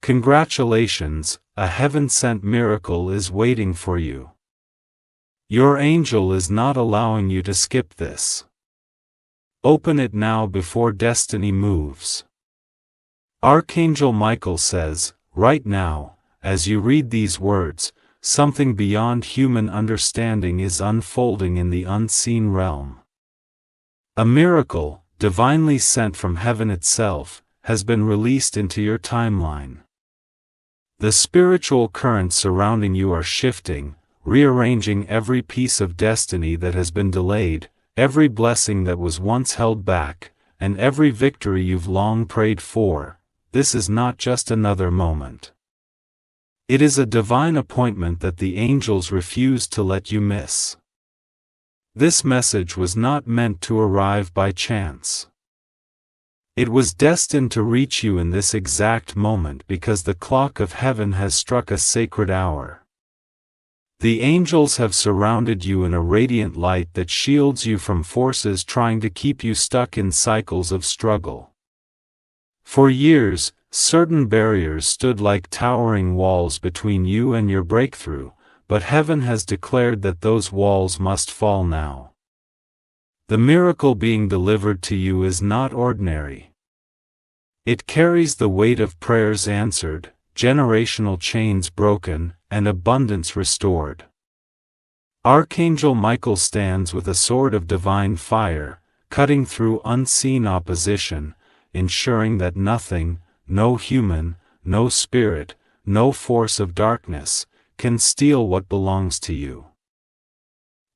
Congratulations, a heaven-sent miracle is waiting for you. Your angel is not allowing you to skip this. Open it now before destiny moves. Archangel Michael says, right now, as you read these words, something beyond human understanding is unfolding in the unseen realm. A miracle, divinely sent from heaven itself, has been released into your timeline. The spiritual currents surrounding you are shifting, rearranging every piece of destiny that has been delayed, every blessing that was once held back, and every victory you've long prayed for. This is not just another moment. It is a divine appointment that the angels refused to let you miss. This message was not meant to arrive by chance. It was destined to reach you in this exact moment because the clock of heaven has struck a sacred hour. The angels have surrounded you in a radiant light that shields you from forces trying to keep you stuck in cycles of struggle. For years, certain barriers stood like towering walls between you and your breakthrough, but heaven has declared that those walls must fall now. The miracle being delivered to you is not ordinary. It carries the weight of prayers answered, generational chains broken, and abundance restored. Archangel Michael stands with a sword of divine fire, cutting through unseen opposition, ensuring that nothing, no human, no spirit, no force of darkness, can steal what belongs to you.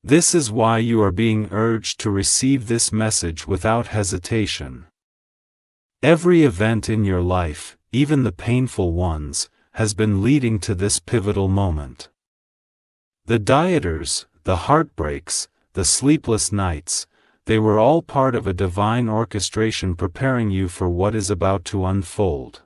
This is why you are being urged to receive this message without hesitation. Every event in your life, even the painful ones, has been leading to this pivotal moment. The dieters, the heartbreaks, the sleepless nights, they were all part of a divine orchestration preparing you for what is about to unfold.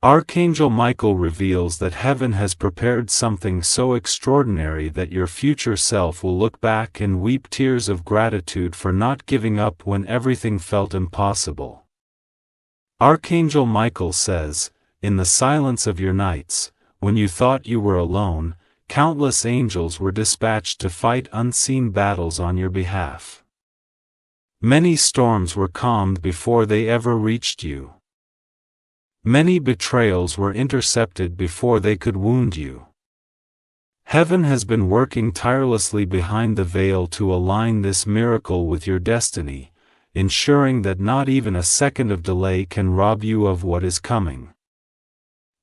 Archangel Michael reveals that heaven has prepared something so extraordinary that your future self will look back and weep tears of gratitude for not giving up when everything felt impossible. Archangel Michael says, in the silence of your nights, when you thought you were alone, countless angels were dispatched to fight unseen battles on your behalf. Many storms were calmed before they ever reached you. Many betrayals were intercepted before they could wound you. Heaven has been working tirelessly behind the veil to align this miracle with your destiny, ensuring that not even a second of delay can rob you of what is coming.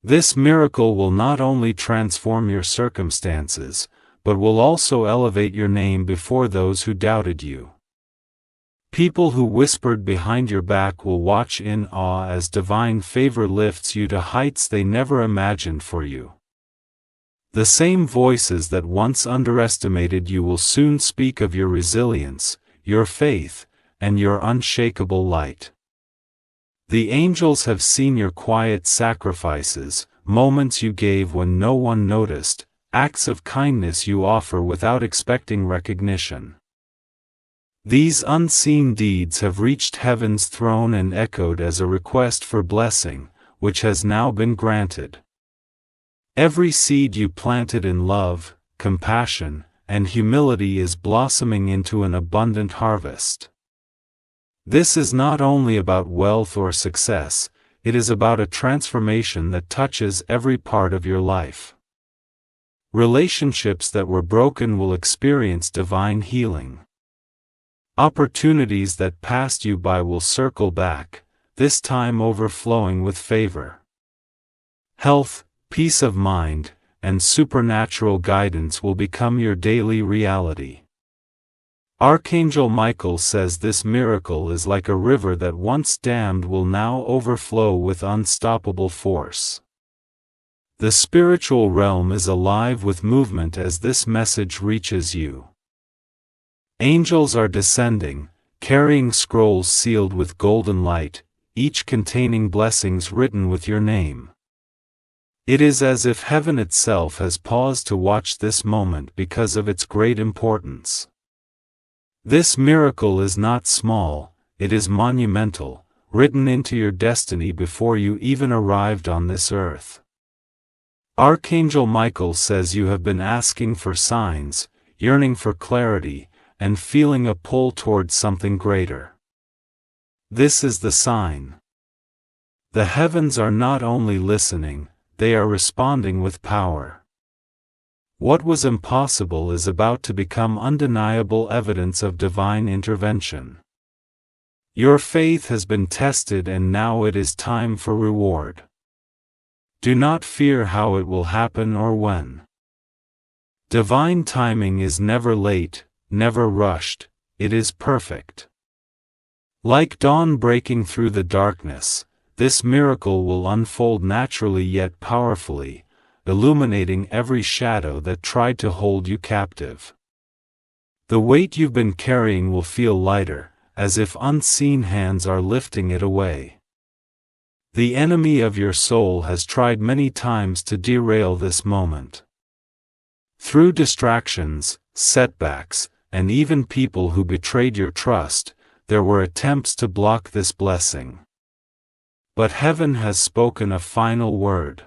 This miracle will not only transform your circumstances, but will also elevate your name before those who doubted you. People who whispered behind your back will watch in awe as divine favor lifts you to heights they never imagined for you. The same voices that once underestimated you will soon speak of your resilience, your faith, and your unshakable light. The angels have seen your quiet sacrifices, moments you gave when no one noticed, acts of kindness you offer without expecting recognition. These unseen deeds have reached heaven's throne and echoed as a request for blessing, which has now been granted. Every seed you planted in love, compassion, and humility is blossoming into an abundant harvest. This is not only about wealth or success, it is about a transformation that touches every part of your life. Relationships that were broken will experience divine healing. Opportunities that passed you by will circle back, this time overflowing with favor. Health, peace of mind, and supernatural guidance will become your daily reality. Archangel Michael says this miracle is like a river that once dammed will now overflow with unstoppable force. The spiritual realm is alive with movement as this message reaches you. Angels are descending, carrying scrolls sealed with golden light, each containing blessings written with your name. It is as if heaven itself has paused to watch this moment because of its great importance. This miracle is not small, it is monumental, written into your destiny before you even arrived on this earth. Archangel Michael says you have been asking for signs, yearning for clarity, and feeling a pull towards something greater. This is the sign. The heavens are not only listening, they are responding with power. What was impossible is about to become undeniable evidence of divine intervention. Your faith has been tested and now it is time for reward. Do not fear how it will happen or when. Divine timing is never late, never rushed, it is perfect. Like dawn breaking through the darkness, this miracle will unfold naturally yet powerfully, illuminating every shadow that tried to hold you captive. The weight you've been carrying will feel lighter, as if unseen hands are lifting it away. The enemy of your soul has tried many times to derail this moment. Through distractions, setbacks, and even people who betrayed your trust, there were attempts to block this blessing. But heaven has spoken a final word.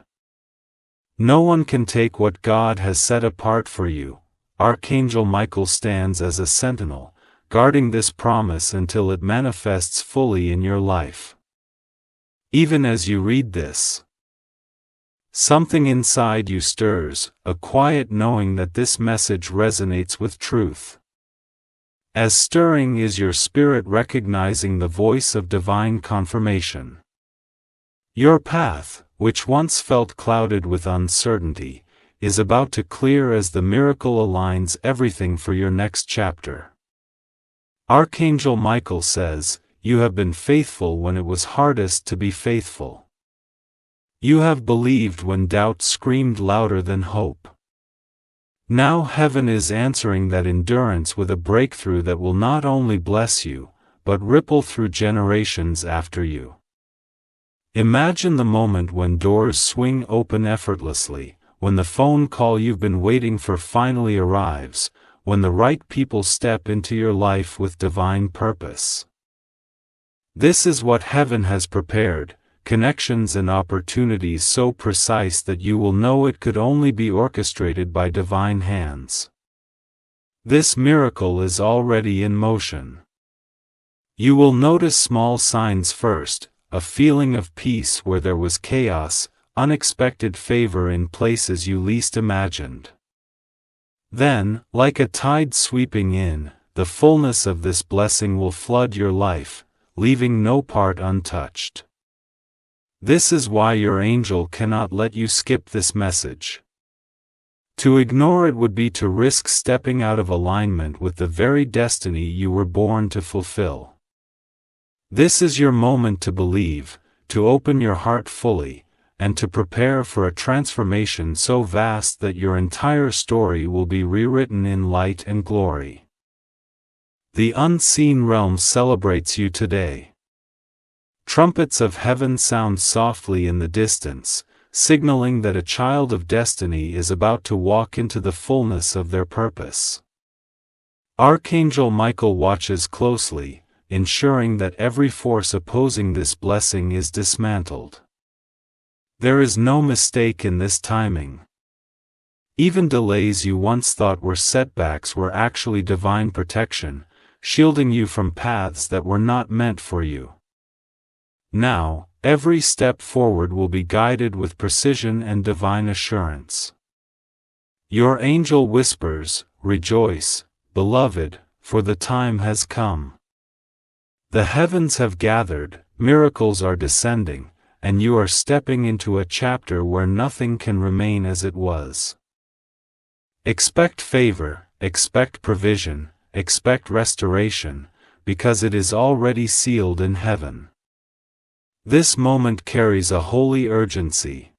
No one can take what God has set apart for you. Archangel Michael stands as a sentinel, guarding this promise until it manifests fully in your life. Even as you read this, something inside you stirs, a quiet knowing that this message resonates with truth. As stirring is your spirit recognizing the voice of divine confirmation. Your path, which once felt clouded with uncertainty, is about to clear as the miracle aligns everything for your next chapter. Archangel Michael says, "You have been faithful when it was hardest to be faithful. You have believed when doubt screamed louder than hope. Now heaven is answering that endurance with a breakthrough that will not only bless you, but ripple through generations after you." Imagine the moment when doors swing open effortlessly, when the phone call you've been waiting for finally arrives, when the right people step into your life with divine purpose. This is what heaven has prepared, connections and opportunities so precise that you will know it could only be orchestrated by divine hands. This miracle is already in motion. You will notice small signs first, a feeling of peace where there was chaos, unexpected favor in places you least imagined. Then, like a tide sweeping in, the fullness of this blessing will flood your life, leaving no part untouched. This is why your angel cannot let you skip this message. To ignore it would be to risk stepping out of alignment with the very destiny you were born to fulfill. This is your moment to believe, to open your heart fully, and to prepare for a transformation so vast that your entire story will be rewritten in light and glory. The unseen realm celebrates you today. Trumpets of heaven sound softly in the distance, signaling that a child of destiny is about to walk into the fullness of their purpose. Archangel Michael watches closely, ensuring that every force opposing this blessing is dismantled. There is no mistake in this timing. Even delays you once thought were setbacks were actually divine protection, shielding you from paths that were not meant for you. Now, every step forward will be guided with precision and divine assurance. Your angel whispers, "Rejoice, beloved, for the time has come. The heavens have gathered, miracles are descending, and you are stepping into a chapter where nothing can remain as it was." Expect favor, expect provision, expect restoration, because it is already sealed in heaven. This moment carries a holy urgency.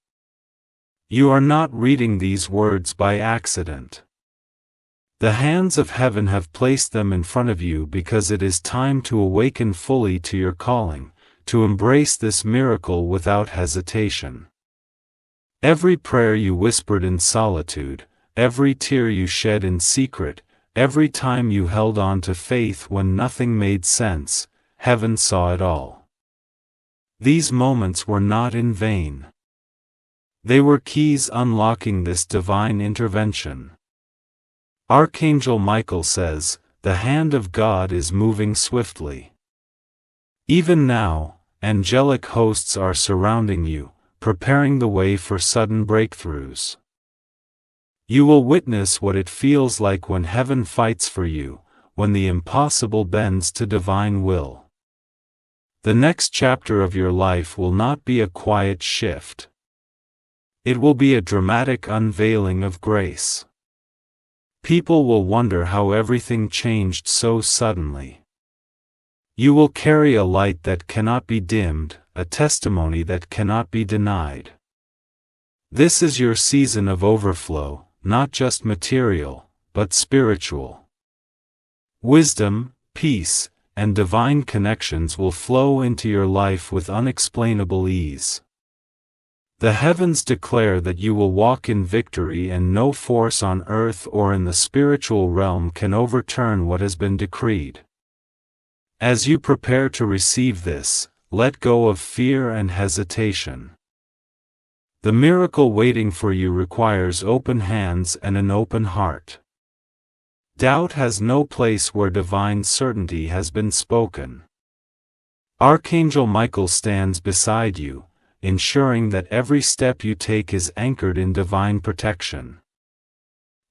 You are not reading these words by accident. The hands of heaven have placed them in front of you because it is time to awaken fully to your calling, to embrace this miracle without hesitation. Every prayer you whispered in solitude, every tear you shed in secret, every time you held on to faith when nothing made sense, heaven saw it all. These moments were not in vain. They were keys unlocking this divine intervention. Archangel Michael says, "The hand of God is moving swiftly." Even now, angelic hosts are surrounding you, preparing the way for sudden breakthroughs. You will witness what it feels like when heaven fights for you, when the impossible bends to divine will. The next chapter of your life will not be a quiet shift. It will be a dramatic unveiling of grace. People will wonder how everything changed so suddenly. You will carry a light that cannot be dimmed, a testimony that cannot be denied. This is your season of overflow, not just material, but spiritual. Wisdom, peace, and divine connections will flow into your life with unexplainable ease. The heavens declare that you will walk in victory, and no force on earth or in the spiritual realm can overturn what has been decreed. As you prepare to receive this, let go of fear and hesitation. The miracle waiting for you requires open hands and an open heart. Doubt has no place where divine certainty has been spoken. Archangel Michael stands beside you, ensuring that every step you take is anchored in divine protection.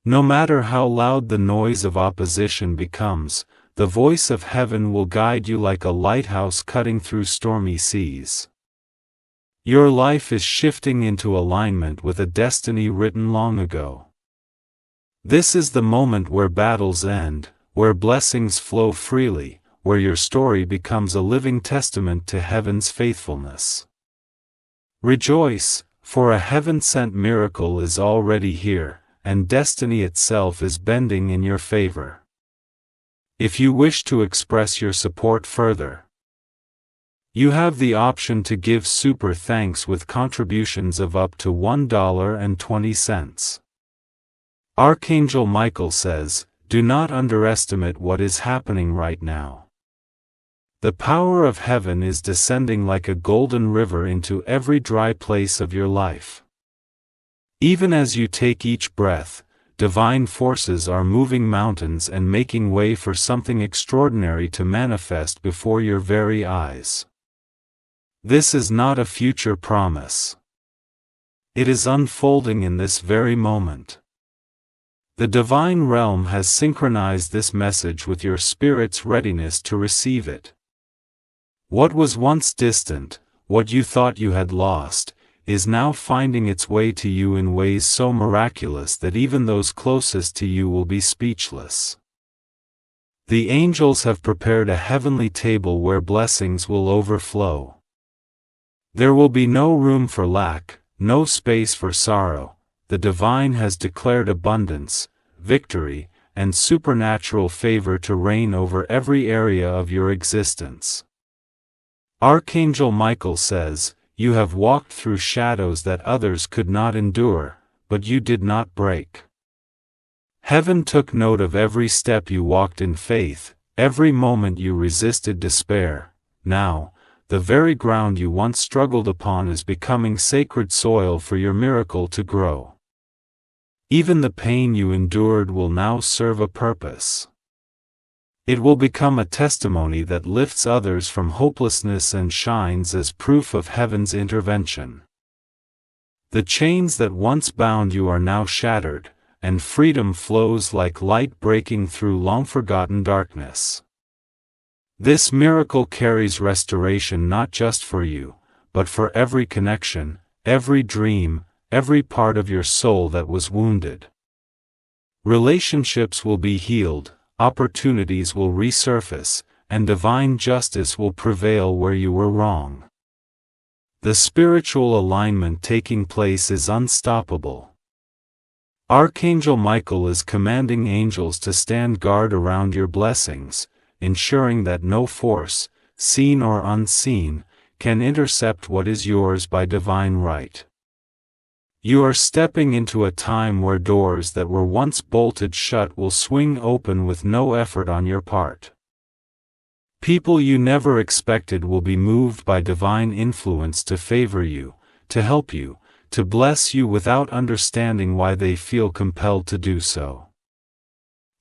No matter how loud the noise of opposition becomes, the voice of heaven will guide you like a lighthouse cutting through stormy seas. Your life is shifting into alignment with a destiny written long ago. This is the moment where battles end, where blessings flow freely, where your story becomes a living testament to heaven's faithfulness. Rejoice, for a heaven-sent miracle is already here, and destiny itself is bending in your favor. If you wish to express your support further, you have the option to give super thanks with contributions of up to $1.20. Archangel Michael says, "Do not underestimate what is happening right now. The power of heaven is descending like a golden river into every dry place of your life. Even as you take each breath, divine forces are moving mountains and making way for something extraordinary to manifest before your very eyes. This is not a future promise. It is unfolding in this very moment. The divine realm has synchronized this message with your spirit's readiness to receive it. What was once distant, what you thought you had lost, is now finding its way to you in ways so miraculous that even those closest to you will be speechless. The angels have prepared a heavenly table where blessings will overflow. There will be no room for lack, no space for sorrow. The divine has declared abundance, victory, and supernatural favor to reign over every area of your existence. Archangel Michael says, "You have walked through shadows that others could not endure, but you did not break." Heaven took note of every step you walked in faith, every moment you resisted despair. Now, the very ground you once struggled upon is becoming sacred soil for your miracle to grow. Even the pain you endured will now serve a purpose. It will become a testimony that lifts others from hopelessness and shines as proof of heaven's intervention. The chains that once bound you are now shattered, and freedom flows like light breaking through long-forgotten darkness. This miracle carries restoration not just for you, but for every connection, every dream, every part of your soul that was wounded. Relationships will be healed, opportunities will resurface, and divine justice will prevail where you were wrong. The spiritual alignment taking place is unstoppable. Archangel Michael is commanding angels to stand guard around your blessings, ensuring that no force, seen or unseen, can intercept what is yours by divine right. You are stepping into a time where doors that were once bolted shut will swing open with no effort on your part. People you never expected will be moved by divine influence to favor you, to help you, to bless you without understanding why they feel compelled to do so.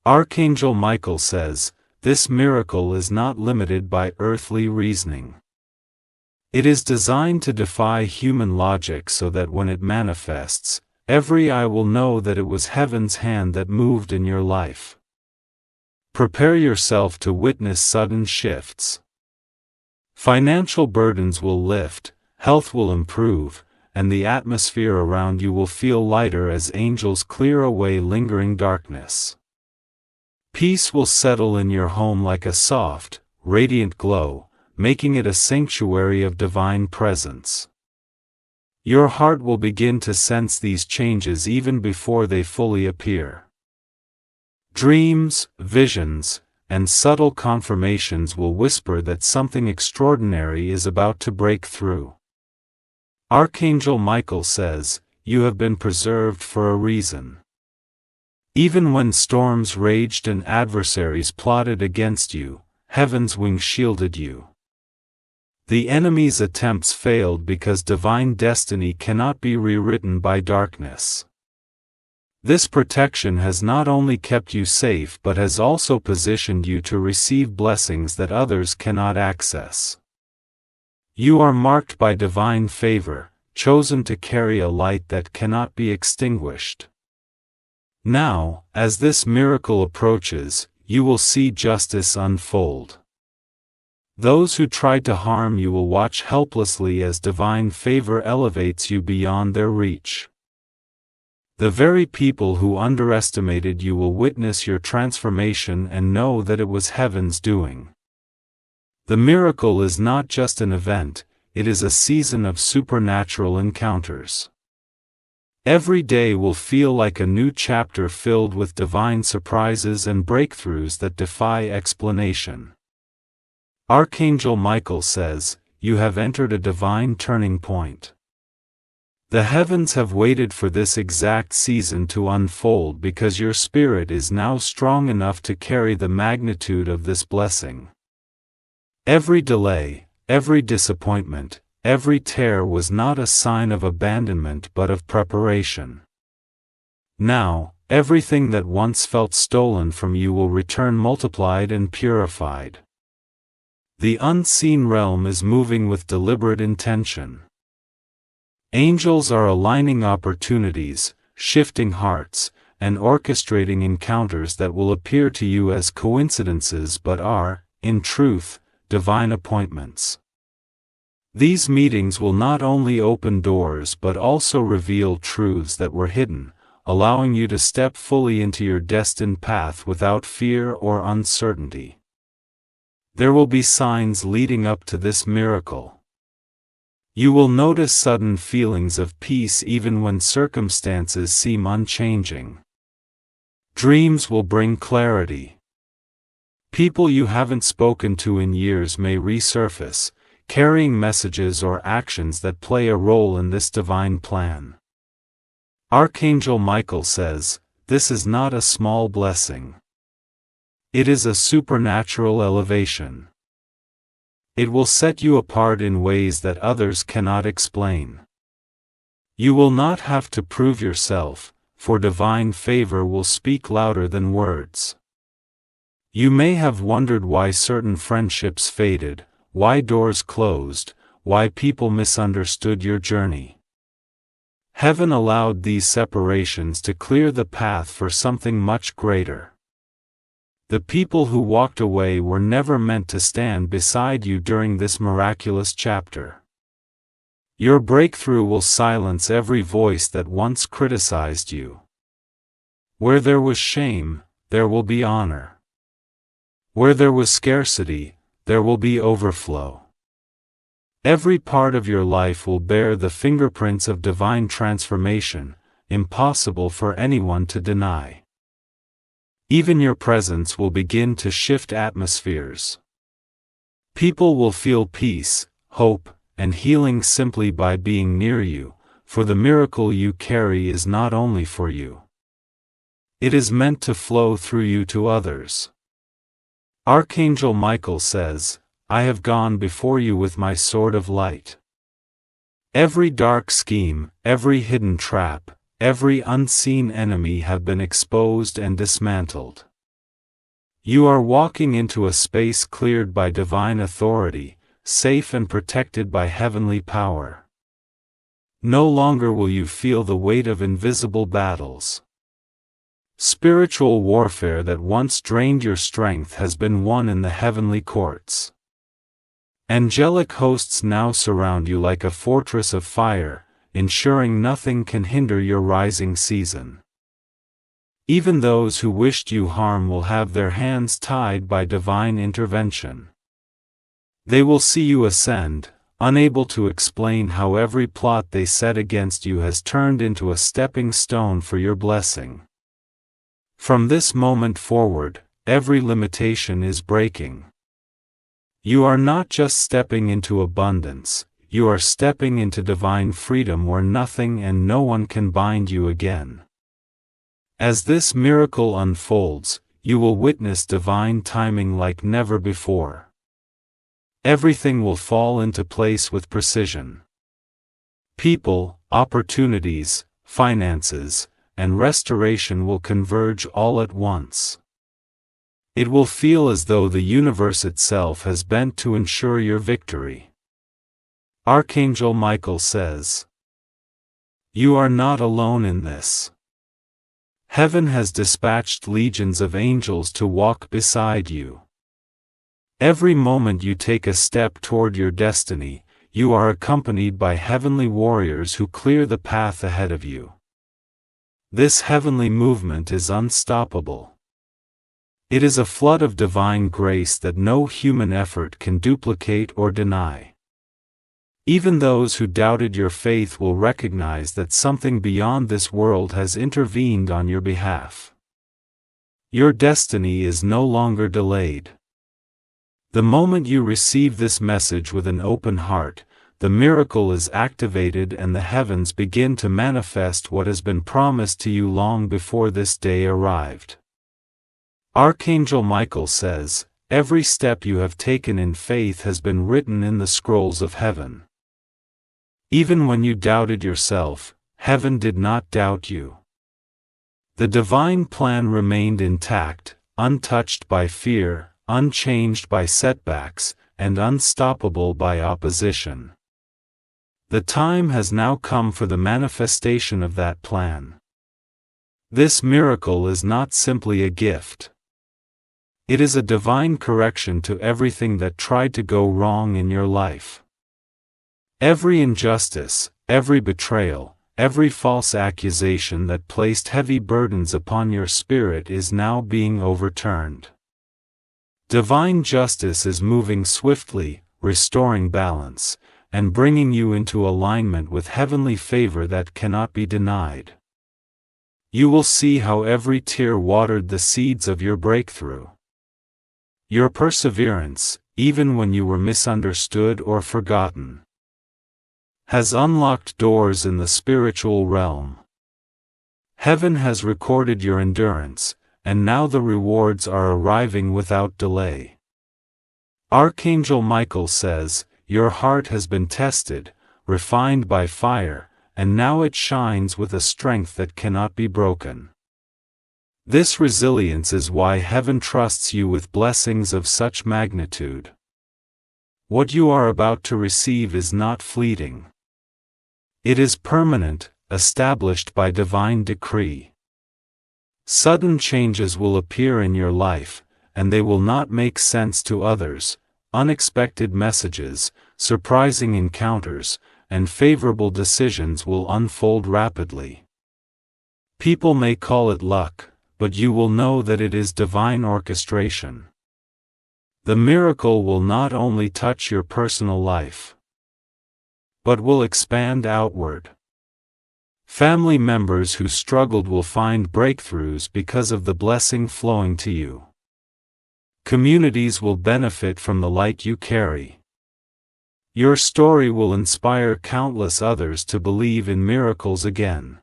Archangel Michael says, this miracle is not limited by earthly reasoning. It is designed to defy human logic so that when it manifests, every eye will know that it was heaven's hand that moved in your life. Prepare yourself to witness sudden shifts. Financial burdens will lift, health will improve, and the atmosphere around you will feel lighter as angels clear away lingering darkness. Peace will settle in your home like a soft, radiant glow, making it a sanctuary of divine presence. Your heart will begin to sense these changes even before they fully appear. Dreams, visions, and subtle confirmations will whisper that something extraordinary is about to break through. Archangel Michael says, you have been preserved for a reason. Even when storms raged and adversaries plotted against you, heaven's wings shielded you. The enemy's attempts failed because divine destiny cannot be rewritten by darkness. This protection has not only kept you safe but has also positioned you to receive blessings that others cannot access. You are marked by divine favor, chosen to carry a light that cannot be extinguished. Now, as this miracle approaches, you will see justice unfold. Those who tried to harm you will watch helplessly as divine favor elevates you beyond their reach. The very people who underestimated you will witness your transformation and know that it was heaven's doing. The miracle is not just an event, it is a season of supernatural encounters. Every day will feel like a new chapter filled with divine surprises and breakthroughs that defy explanation. Archangel Michael says, you have entered a divine turning point. The heavens have waited for this exact season to unfold because your spirit is now strong enough to carry the magnitude of this blessing. Every delay, every disappointment, every tear was not a sign of abandonment but of preparation. Now, everything that once felt stolen from you will return multiplied and purified. The unseen realm is moving with deliberate intention. Angels are aligning opportunities, shifting hearts, and orchestrating encounters that will appear to you as coincidences but are, in truth, divine appointments. These meetings will not only open doors but also reveal truths that were hidden, allowing you to step fully into your destined path without fear or uncertainty. There will be signs leading up to this miracle. You will notice sudden feelings of peace even when circumstances seem unchanging. Dreams will bring clarity. People you haven't spoken to in years may resurface, carrying messages or actions that play a role in this divine plan. Archangel Michael says, this is not a small blessing. It is a supernatural elevation. It will set you apart in ways that others cannot explain. You will not have to prove yourself, for divine favor will speak louder than words. You may have wondered why certain friendships faded, why doors closed, why people misunderstood your journey. Heaven allowed these separations to clear the path for something much greater. The people who walked away were never meant to stand beside you during this miraculous chapter. Your breakthrough will silence every voice that once criticized you. Where there was shame, there will be honor. Where there was scarcity, there will be overflow. Every part of your life will bear the fingerprints of divine transformation, impossible for anyone to deny. Even your presence will begin to shift atmospheres. People will feel peace, hope, and healing simply by being near you, for the miracle you carry is not only for you. It is meant to flow through you to others. Archangel Michael says, I have gone before you with my sword of light. Every dark scheme, every hidden trap, every unseen enemy have been exposed and dismantled. You are walking into a space cleared by divine authority, safe and protected by heavenly power. No longer will you feel the weight of invisible battles. Spiritual warfare that once drained your strength has been won in the heavenly courts. Angelic hosts now surround you like a fortress of fire, ensuring nothing can hinder your rising season. Even those who wished you harm will have their hands tied by divine intervention. They will see you ascend, unable to explain how every plot they set against you has turned into a stepping stone for your blessing. From this moment forward, every limitation is breaking. You are not just stepping into abundance, you are stepping into divine freedom where nothing and no one can bind you again. As this miracle unfolds, you will witness divine timing like never before. Everything will fall into place with precision. People, opportunities, finances, and restoration will converge all at once. It will feel as though the universe itself has bent to ensure your victory. Archangel Michael says, you are not alone in this. Heaven has dispatched legions of angels to walk beside you. Every moment you take a step toward your destiny, you are accompanied by heavenly warriors who clear the path ahead of you. This heavenly movement is unstoppable. It is a flood of divine grace that no human effort can duplicate or deny. Even those who doubted your faith will recognize that something beyond this world has intervened on your behalf. Your destiny is no longer delayed. The moment you receive this message with an open heart, the miracle is activated and the heavens begin to manifest what has been promised to you long before this day arrived. Archangel Michael says, every step you have taken in faith has been written in the scrolls of heaven. Even when you doubted yourself, heaven did not doubt you. The divine plan remained intact, untouched by fear, unchanged by setbacks, and unstoppable by opposition. The time has now come for the manifestation of that plan. This miracle is not simply a gift. It is a divine correction to everything that tried to go wrong in your life. Every injustice, every betrayal, every false accusation that placed heavy burdens upon your spirit is now being overturned. Divine justice is moving swiftly, restoring balance, and bringing you into alignment with heavenly favor that cannot be denied. You will see how every tear watered the seeds of your breakthrough. Your perseverance, even when you were misunderstood or forgotten, has unlocked doors in the spiritual realm. Heaven has recorded your endurance, and now the rewards are arriving without delay. Archangel Michael says, your heart has been tested, refined by fire, and now it shines with a strength that cannot be broken. This resilience is why heaven trusts you with blessings of such magnitude. What you are about to receive is not fleeting. It is permanent, established by divine decree. Sudden changes will appear in your life, and they will not make sense to others. Unexpected messages, surprising encounters, and favorable decisions will unfold rapidly. People may call it luck, but you will know that it is divine orchestration. The miracle will not only touch your personal life, but will expand outward. Family members who struggled will find breakthroughs because of the blessing flowing to you. Communities will benefit from the light you carry. Your story will inspire countless others to believe in miracles again.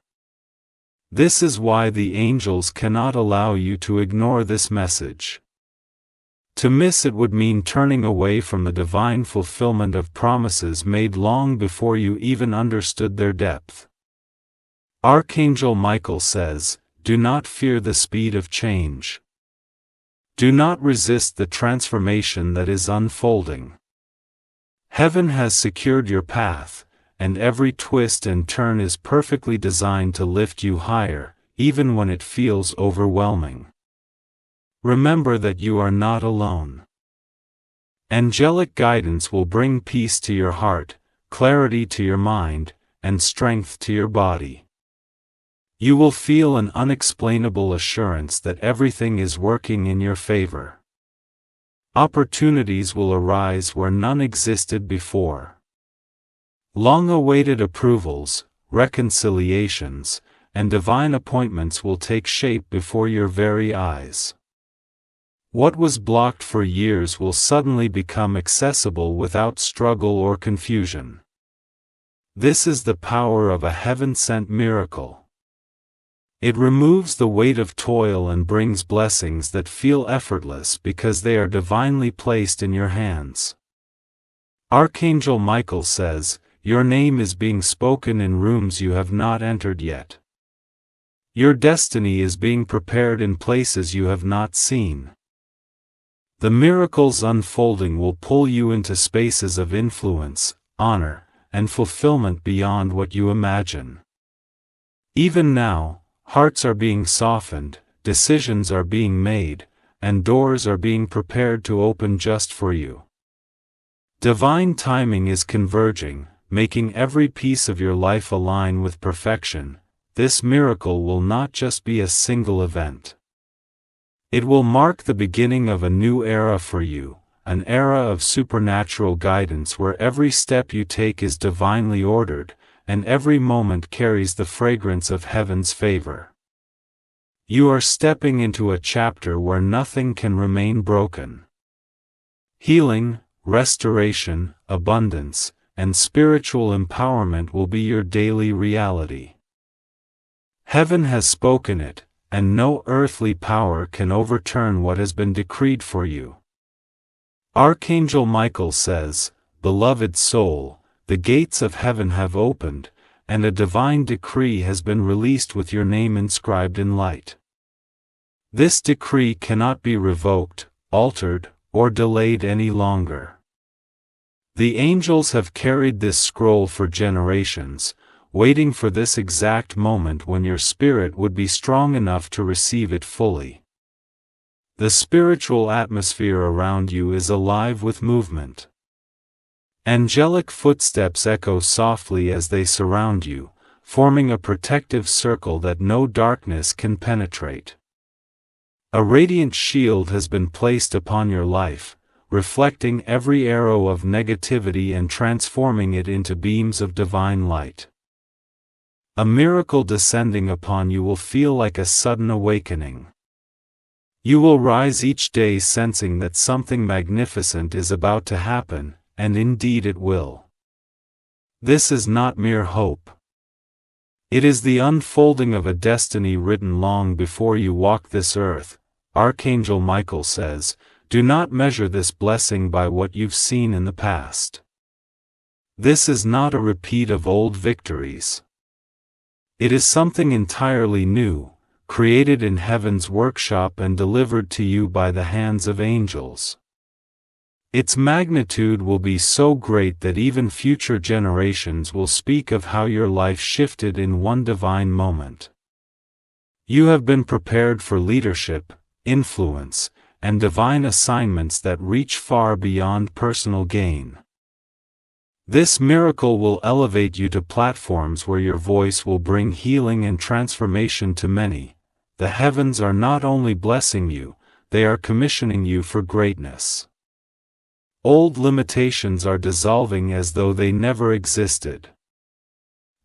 This is why the angels cannot allow you to ignore this message. To miss it would mean turning away from the divine fulfillment of promises made long before you even understood their depth. Archangel Michael says, "Do not fear the speed of change. Do not resist the transformation that is unfolding. Heaven has secured your path, and every twist and turn is perfectly designed to lift you higher, even when it feels overwhelming. Remember that you are not alone. Angelic guidance will bring peace to your heart, clarity to your mind, and strength to your body. You will feel an unexplainable assurance that everything is working in your favor. Opportunities will arise where none existed before. Long-awaited approvals, reconciliations, and divine appointments will take shape before your very eyes. What was blocked for years will suddenly become accessible without struggle or confusion. This is the power of a heaven-sent miracle. It removes the weight of toil and brings blessings that feel effortless because they are divinely placed in your hands. Archangel Michael says, "Your name is being spoken in rooms you have not entered yet. Your destiny is being prepared in places you have not seen. The miracles unfolding will pull you into spaces of influence, honor, and fulfillment beyond what you imagine. Even now, hearts are being softened, decisions are being made, and doors are being prepared to open just for you. Divine timing is converging, making every piece of your life align with perfection. This miracle will not just be a single event. It will mark the beginning of a new era for you, an era of supernatural guidance where every step you take is divinely ordered, and every moment carries the fragrance of heaven's favor. You are stepping into a chapter where nothing can remain broken. Healing, restoration, abundance, and spiritual empowerment will be your daily reality. Heaven has spoken it, and no earthly power can overturn what has been decreed for you. Archangel Michael says, "Beloved soul, the gates of heaven have opened, and a divine decree has been released with your name inscribed in light. This decree cannot be revoked, altered, or delayed any longer. The angels have carried this scroll for generations, waiting for this exact moment when your spirit would be strong enough to receive it fully. The spiritual atmosphere around you is alive with movement. Angelic footsteps echo softly as they surround you, forming a protective circle that no darkness can penetrate. A radiant shield has been placed upon your life, reflecting every arrow of negativity and transforming it into beams of divine light. A miracle descending upon you will feel like a sudden awakening. You will rise each day sensing that something magnificent is about to happen, and indeed it will. This is not mere hope. It is the unfolding of a destiny written long before you walk this earth. Archangel Michael says, "Do not measure this blessing by what you've seen in the past. This is not a repeat of old victories. It is something entirely new, created in heaven's workshop and delivered to you by the hands of angels. Its magnitude will be so great that even future generations will speak of how your life shifted in one divine moment. You have been prepared for leadership, influence, and divine assignments that reach far beyond personal gain. This miracle will elevate you to platforms where your voice will bring healing and transformation to many. The heavens are not only blessing you, they are commissioning you for greatness. Old limitations are dissolving as though they never existed.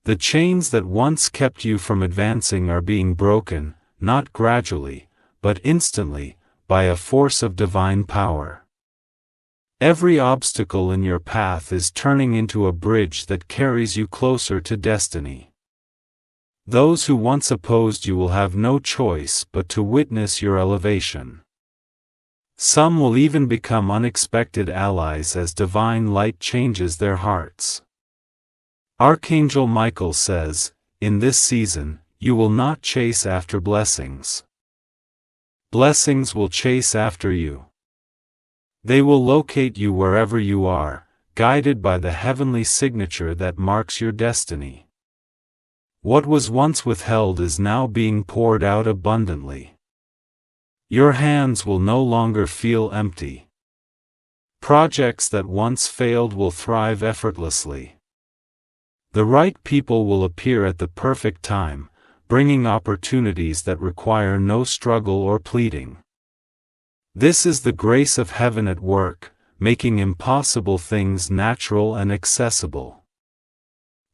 The chains that once kept you from advancing are being broken, not gradually, but instantly, by a force of divine power. Every obstacle in your path is turning into a bridge that carries you closer to destiny. Those who once opposed you will have no choice but to witness your elevation. Some will even become unexpected allies as divine light changes their hearts. Archangel Michael says, in this season, you will not chase after blessings. Blessings will chase after you. They will locate you wherever you are, guided by the heavenly signature that marks your destiny. What was once withheld is now being poured out abundantly. Your hands will no longer feel empty. Projects that once failed will thrive effortlessly. The right people will appear at the perfect time, bringing opportunities that require no struggle or pleading. This is the grace of heaven at work, making impossible things natural and accessible.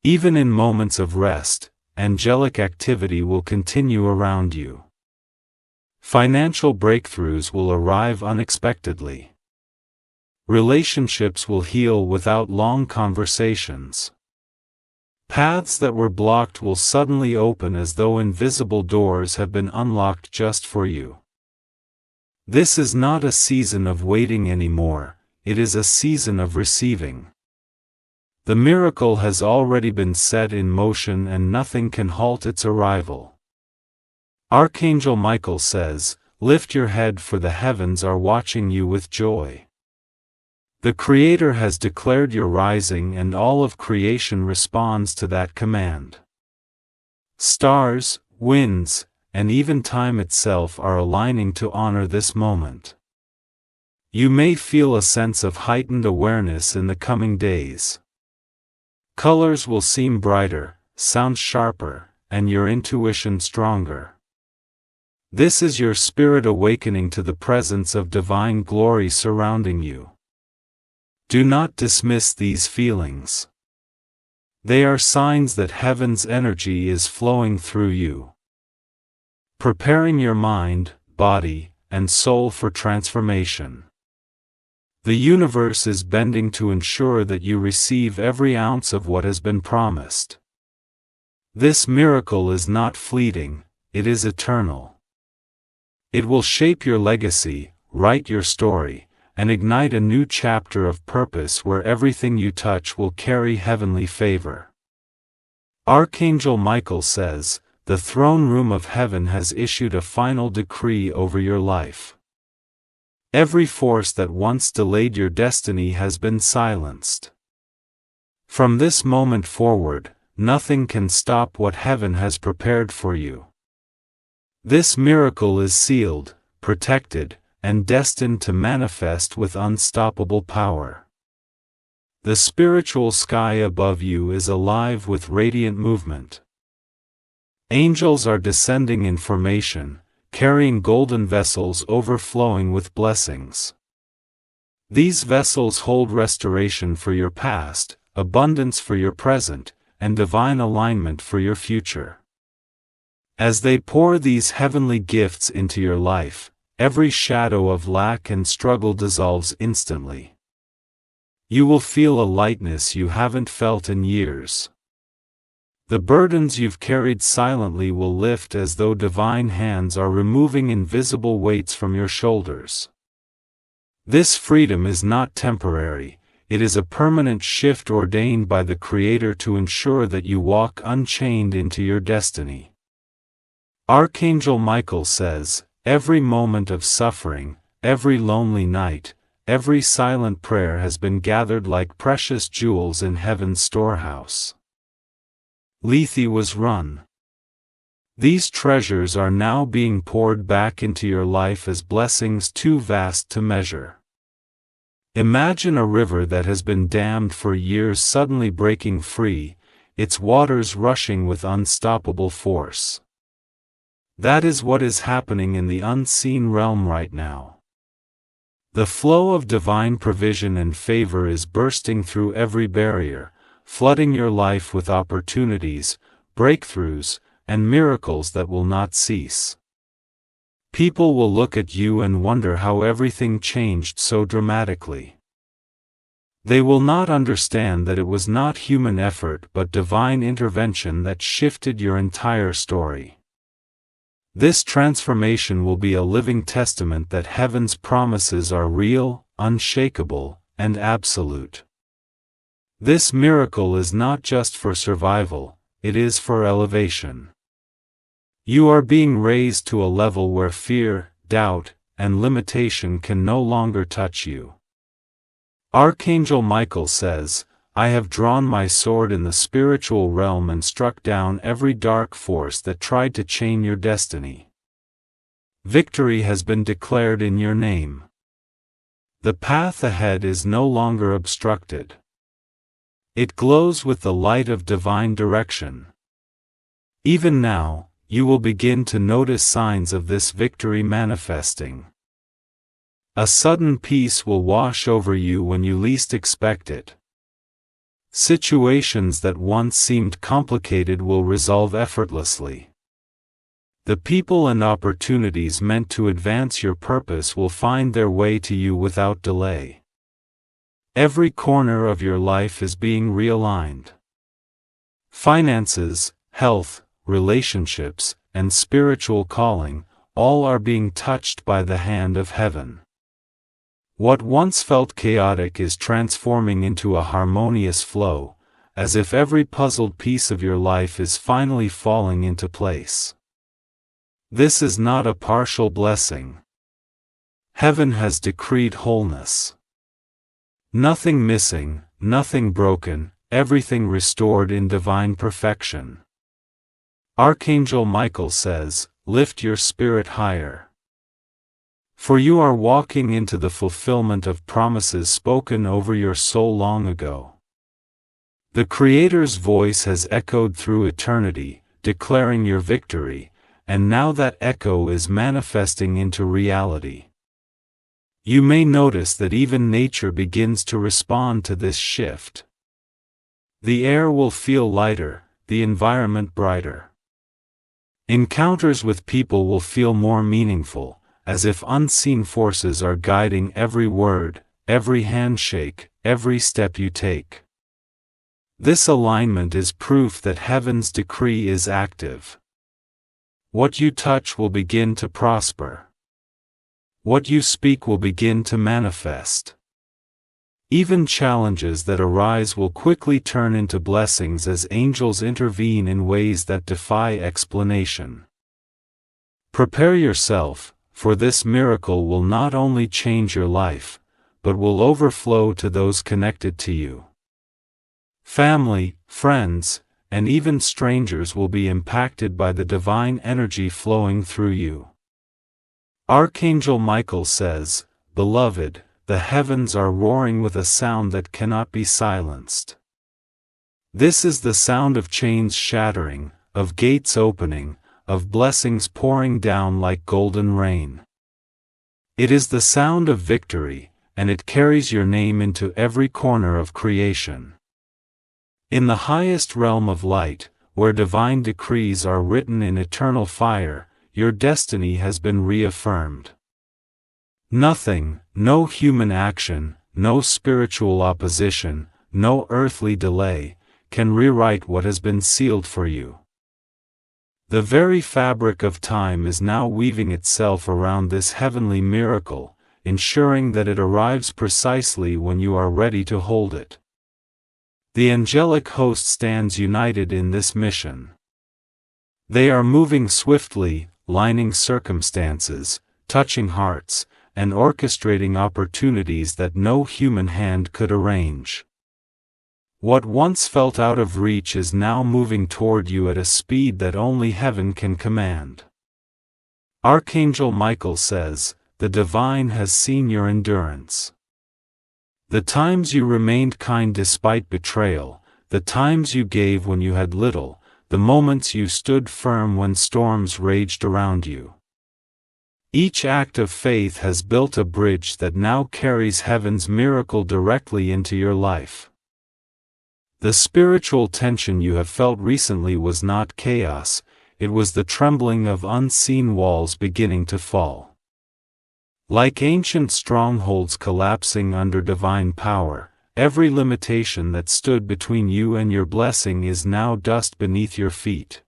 Even in moments of rest, angelic activity will continue around you. Financial breakthroughs will arrive unexpectedly. Relationships will heal without long conversations. Paths that were blocked will suddenly open as though invisible doors have been unlocked just for you. This is not a season of waiting anymore, it is a season of receiving. The miracle has already been set in motion and nothing can halt its arrival. Archangel Michael says, lift your head for the heavens are watching you with joy. The Creator has declared your rising and all of creation responds to that command. Stars, winds, and even time itself are aligning to honor this moment. You may feel a sense of heightened awareness in the coming days. Colors will seem brighter, sound sharper, and your intuition stronger. This is your spirit awakening to the presence of divine glory surrounding you. Do not dismiss these feelings. They are signs that heaven's energy is flowing through you, preparing your mind, body, and soul for transformation. The universe is bending to ensure that you receive every ounce of what has been promised. This miracle is not fleeting, it is eternal. It will shape your legacy, write your story, and ignite a new chapter of purpose where everything you touch will carry heavenly favor. Archangel Michael says, the throne room of heaven has issued a final decree over your life. Every force that once delayed your destiny has been silenced. From this moment forward, nothing can stop what heaven has prepared for you. This miracle is sealed, protected, and destined to manifest with unstoppable power. The spiritual sky above you is alive with radiant movement. Angels are descending in formation, carrying golden vessels overflowing with blessings. These vessels hold restoration for your past, abundance for your present, and divine alignment for your future. As they pour these heavenly gifts into your life, every shadow of lack and struggle dissolves instantly. You will feel a lightness you haven't felt in years. The burdens you've carried silently will lift as though divine hands are removing invisible weights from your shoulders. This freedom is not temporary, it is a permanent shift ordained by the Creator to ensure that you walk unchained into your destiny. Archangel Michael says, every moment of suffering, every lonely night, every silent prayer has been gathered like precious jewels in heaven's storehouse. Lethe was run. These treasures are now being poured back into your life as blessings too vast to measure. Imagine a river that has been dammed for years suddenly breaking free, its waters rushing with unstoppable force. That is what is happening in the unseen realm right now. The flow of divine provision and favor is bursting through every barrier, flooding your life with opportunities, breakthroughs, and miracles that will not cease. People will look at you and wonder how everything changed so dramatically. They will not understand that it was not human effort but divine intervention that shifted your entire story. This transformation will be a living testament that heaven's promises are real, unshakable, and absolute. This miracle is not just for survival, it is for elevation. You are being raised to a level where fear, doubt, and limitation can no longer touch you. Archangel Michael says, "I have drawn my sword in the spiritual realm and struck down every dark force that tried to chain your destiny. Victory has been declared in your name. The path ahead is no longer obstructed. It glows with the light of divine direction. Even now, you will begin to notice signs of this victory manifesting. A sudden peace will wash over you when you least expect it. Situations that once seemed complicated will resolve effortlessly. The people and opportunities meant to advance your purpose will find their way to you without delay. Every corner of your life is being realigned. Finances, health, relationships, and spiritual calling, all are being touched by the hand of heaven. What once felt chaotic is transforming into a harmonious flow, as if every puzzled piece of your life is finally falling into place. This is not a partial blessing. Heaven has decreed wholeness. Nothing missing, nothing broken, everything restored in divine perfection. Archangel Michael says, "Lift your spirit higher. For you are walking into the fulfillment of promises spoken over your soul long ago." The Creator's voice has echoed through eternity, declaring your victory, and now that echo is manifesting into reality. You may notice that even nature begins to respond to this shift. The air will feel lighter, the environment brighter. Encounters with people will feel more meaningful, as if unseen forces are guiding every word, every handshake, every step you take. This alignment is proof that heaven's decree is active. What you touch will begin to prosper. What you speak will begin to manifest. Even challenges that arise will quickly turn into blessings as angels intervene in ways that defy explanation. Prepare yourself, for this miracle will not only change your life, but will overflow to those connected to you. Family, friends, and even strangers will be impacted by the divine energy flowing through you. Archangel Michael says, "Beloved, the heavens are roaring with a sound that cannot be silenced." This is the sound of chains shattering, of gates opening, of blessings pouring down like golden rain. It is the sound of victory, and it carries your name into every corner of creation. In the highest realm of light, where divine decrees are written in eternal fire, your destiny has been reaffirmed. Nothing, no human action, no spiritual opposition, no earthly delay, can rewrite what has been sealed for you. The very fabric of time is now weaving itself around this heavenly miracle, ensuring that it arrives precisely when you are ready to hold it. The angelic host stands united in this mission. They are moving swiftly, lining circumstances, touching hearts, and orchestrating opportunities that no human hand could arrange. What once felt out of reach is now moving toward you at a speed that only heaven can command. Archangel Michael says, "The divine has seen your endurance. The times you remained kind despite betrayal, the times you gave when you had little, the moments you stood firm when storms raged around you. Each act of faith has built a bridge that now carries heaven's miracle directly into your life. The spiritual tension you have felt recently was not chaos, it was the trembling of unseen walls beginning to fall. Like ancient strongholds collapsing under divine power, every limitation that stood between you and your blessing is now dust beneath your feet.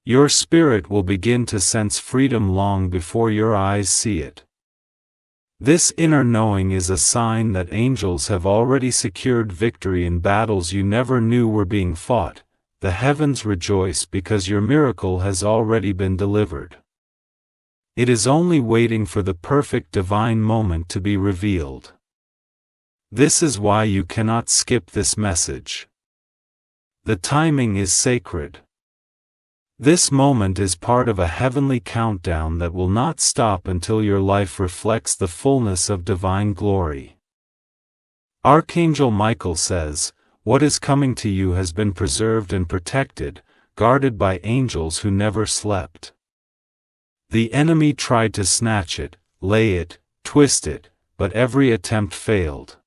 Your spirit will begin to sense freedom long before your eyes see it. This inner knowing is a sign that angels have already secured victory in battles you never knew were being fought. The heavens rejoice because your miracle has already been delivered. It is only waiting for the perfect divine moment to be revealed. This is why you cannot skip this message. The timing is sacred. This moment is part of a heavenly countdown that will not stop until your life reflects the fullness of divine glory. Archangel Michael says, "What is coming to you has been preserved and protected, guarded by angels who never slept." The enemy tried to snatch it, lay it, twist it, but every attempt failed.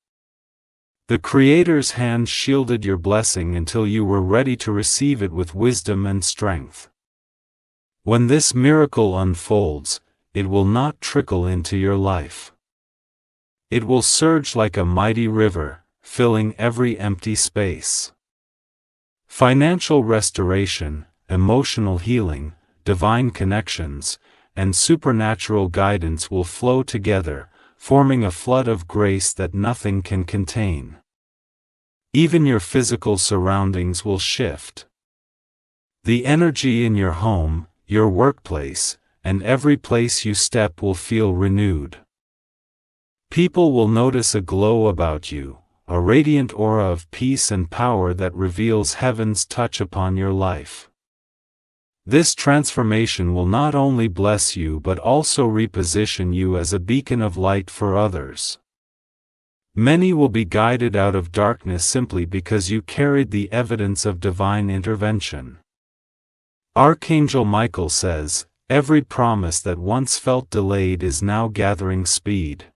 The Creator's hand shielded your blessing until you were ready to receive it with wisdom and strength. When this miracle unfolds, it will not trickle into your life. It will surge like a mighty river, filling every empty space. Financial restoration, emotional healing, divine connections, and supernatural guidance will flow together, forming a flood of grace that nothing can contain. Even your physical surroundings will shift. The energy in your home, your workplace, and every place you step will feel renewed. People will notice a glow about you, a radiant aura of peace and power that reveals heaven's touch upon your life. This transformation will not only bless you but also reposition you as a beacon of light for others. Many will be guided out of darkness simply because you carried the evidence of divine intervention. Archangel Michael says, "Every promise that once felt delayed is now gathering speed."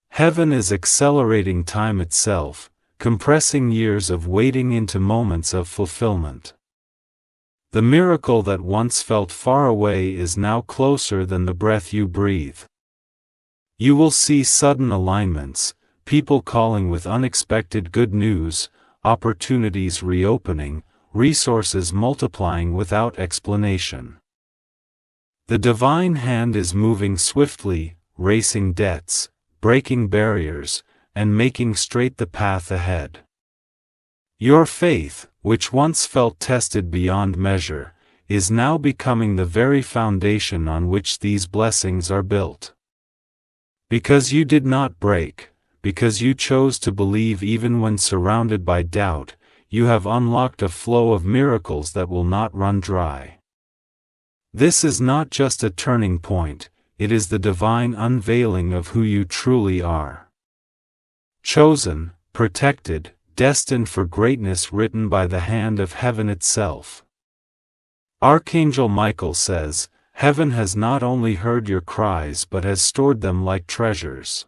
Heaven is accelerating time itself, compressing years of waiting into moments of fulfillment. The miracle that once felt far away is now closer than the breath you breathe. You will see sudden alignments, people calling with unexpected good news, opportunities reopening, resources multiplying without explanation. The divine hand is moving swiftly, erasing debts, breaking barriers, and making straight the path ahead. Your faith, which once felt tested beyond measure, is now becoming the very foundation on which these blessings are built. Because you did not break, because you chose to believe even when surrounded by doubt, you have unlocked a flow of miracles that will not run dry. This is not just a turning point, it is the divine unveiling of who you truly are. Chosen, protected, destined for greatness, written by the hand of heaven itself. Archangel Michael says, "Heaven has not only heard your cries but has stored them like treasures."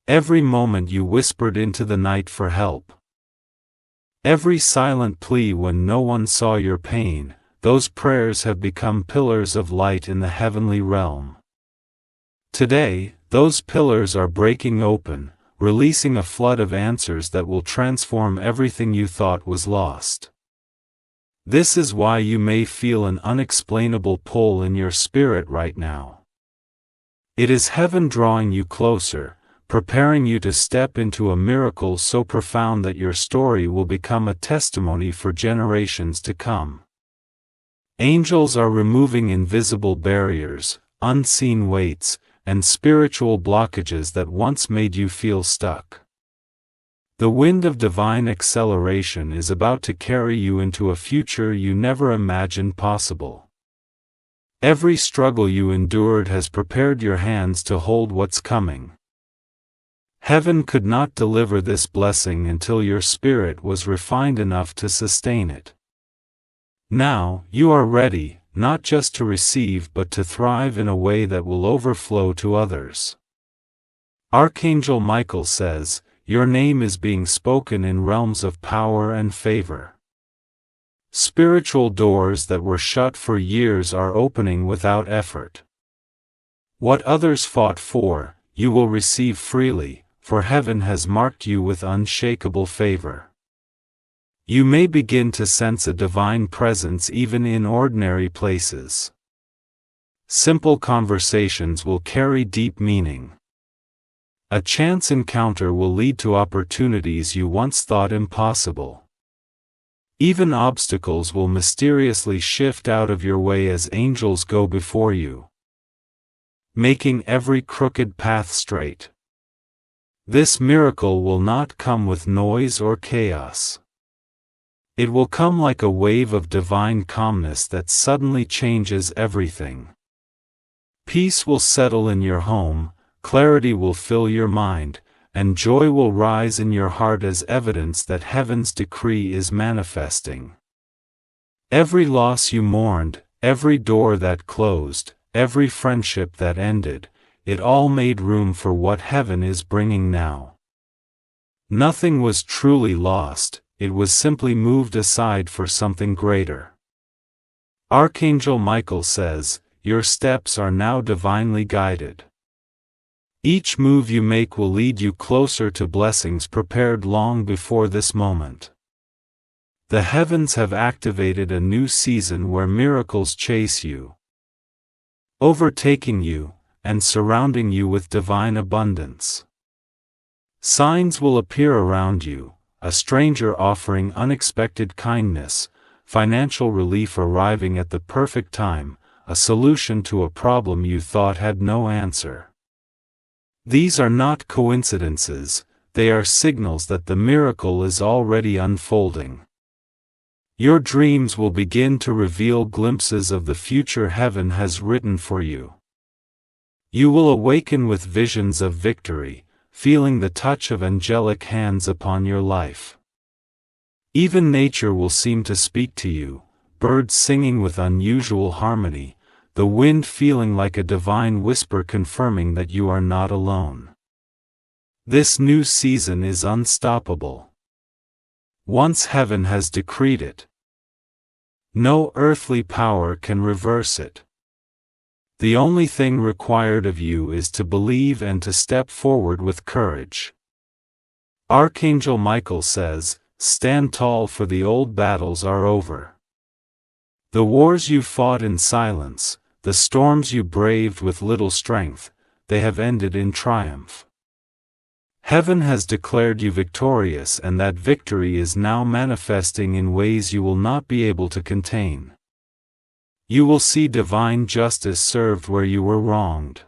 Every moment you whispered into the night for help. Every silent plea when no one saw your pain, those prayers have become pillars of light in the heavenly realm. Today, those pillars are breaking open, releasing a flood of answers that will transform everything you thought was lost. This is why you may feel an unexplainable pull in your spirit right now. It is heaven drawing you closer, preparing you to step into a miracle so profound that your story will become a testimony for generations to come. Angels are removing invisible barriers, unseen weights, and spiritual blockages that once made you feel stuck. The wind of divine acceleration is about to carry you into a future you never imagined possible. Every struggle you endured has prepared your hands to hold what's coming. Heaven could not deliver this blessing until your spirit was refined enough to sustain it. Now, you are ready, not just to receive but to thrive in a way that will overflow to others. Archangel Michael says, "Your name is being spoken in realms of power and favor." Spiritual doors that were shut for years are opening without effort. What others fought for, you will receive freely, for heaven has marked you with unshakable favor. You may begin to sense a divine presence even in ordinary places. Simple conversations will carry deep meaning. A chance encounter will lead to opportunities you once thought impossible. Even obstacles will mysteriously shift out of your way as angels go before you, making every crooked path straight. This miracle will not come with noise or chaos. It will come like a wave of divine calmness that suddenly changes everything. Peace will settle in your home, clarity will fill your mind, and joy will rise in your heart as evidence that heaven's decree is manifesting. Every loss you mourned, every door that closed, every friendship that ended, it all made room for what heaven is bringing now. Nothing was truly lost, it was simply moved aside for something greater. Archangel Michael says, "Your steps are now divinely guided. Each move you make will lead you closer to blessings prepared long before this moment." The heavens have activated a new season where miracles chase you, overtaking you, and surrounding you with divine abundance. Signs will appear around you, a stranger offering unexpected kindness, financial relief arriving at the perfect time, a solution to a problem you thought had no answer. These are not coincidences, they are signals that the miracle is already unfolding. Your dreams will begin to reveal glimpses of the future heaven has written for you. You will awaken with visions of victory, feeling the touch of angelic hands upon your life. Even nature will seem to speak to you, birds singing with unusual harmony, the wind feeling like a divine whisper confirming that you are not alone. This new season is unstoppable. Once heaven has decreed it, no earthly power can reverse it. The only thing required of you is to believe and to step forward with courage. Archangel Michael says, "Stand tall, for the old battles are over. The wars you fought in silence, the storms you braved with little strength, they have ended in triumph. Heaven has declared you victorious, and that victory is now manifesting in ways you will not be able to contain. You will see divine justice served where you were wronged.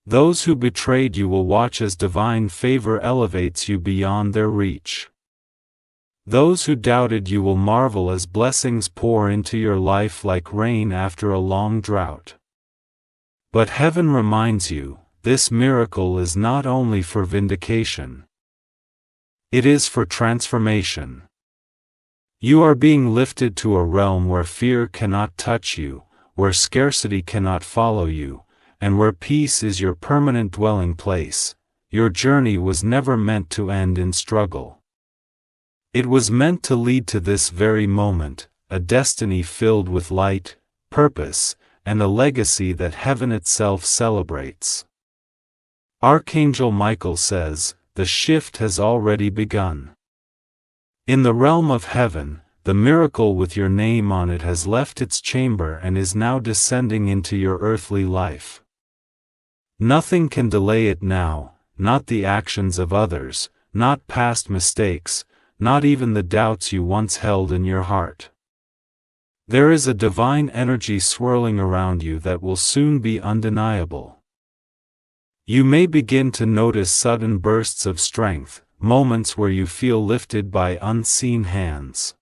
Those who betrayed you will watch as divine favor elevates you beyond their reach. Those who doubted you will marvel as blessings pour into your life like rain after a long drought. But heaven reminds you, this miracle is not only for vindication. It is for transformation. You are being lifted to a realm where fear cannot touch you, where scarcity cannot follow you, and where peace is your permanent dwelling place. Your journey was never meant to end in struggle. It was meant to lead to this very moment, a destiny filled with light, purpose, and a legacy that heaven itself celebrates. Archangel Michael says, "The shift has already begun." In the realm of heaven, the miracle with your name on it has left its chamber and is now descending into your earthly life. Nothing can delay it now, not the actions of others, not past mistakes, not even the doubts you once held in your heart. There is a divine energy swirling around you that will soon be undeniable. You may begin to notice sudden bursts of strength, moments where you feel lifted by unseen hands.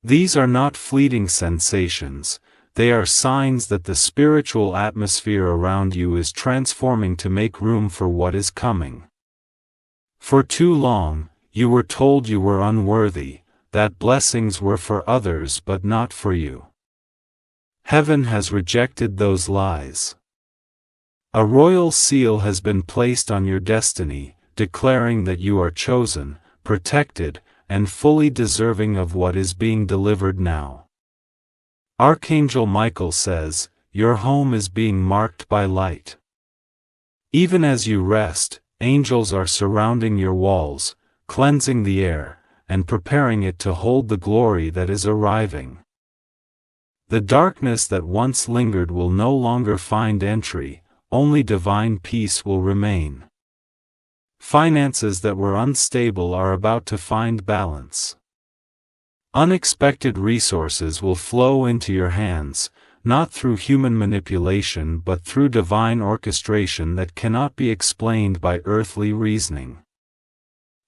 These are not fleeting sensations, they are signs that the spiritual atmosphere around you is transforming to make room for what is coming. For too long, you were told you were unworthy, that blessings were for others but not for you. Heaven has rejected those lies. A royal seal has been placed on your destiny, declaring that you are chosen, protected, and fully deserving of what is being delivered now. Archangel Michael says, "Your home is being marked by light." Even as you rest, angels are surrounding your walls, cleansing the air, and preparing it to hold the glory that is arriving. The darkness that once lingered will no longer find entry, only divine peace will remain. Finances that were unstable are about to find balance. Unexpected resources will flow into your hands, not through human manipulation but through divine orchestration that cannot be explained by earthly reasoning.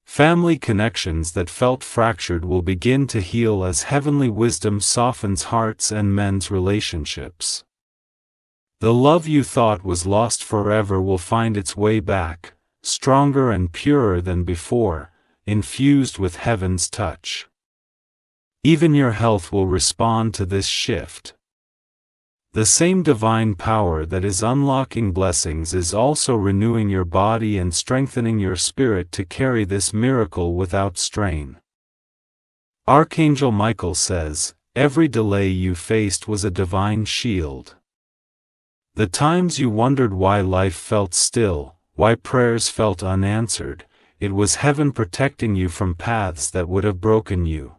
Family connections that felt fractured will begin to heal as heavenly wisdom softens hearts and mends relationships. The love you thought was lost forever will find its way back, stronger and purer than before, infused with heaven's touch. Even your health will respond to this shift. The same divine power that is unlocking blessings is also renewing your body and strengthening your spirit to carry this miracle without strain. Archangel Michael says, "Every delay you faced was a divine shield." The times you wondered why life felt still, why prayers felt unanswered, it was heaven protecting you from paths that would have broken you.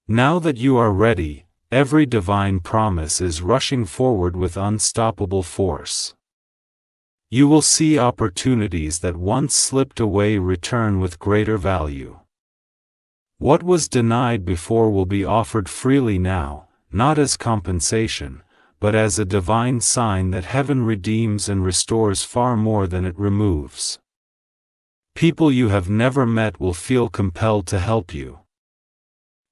Now that you are ready, every divine promise is rushing forward with unstoppable force. You will see opportunities that once slipped away return with greater value. What was denied before will be offered freely now, not as compensation, but as a divine sign that heaven redeems and restores far more than it removes. People you have never met will feel compelled to help you.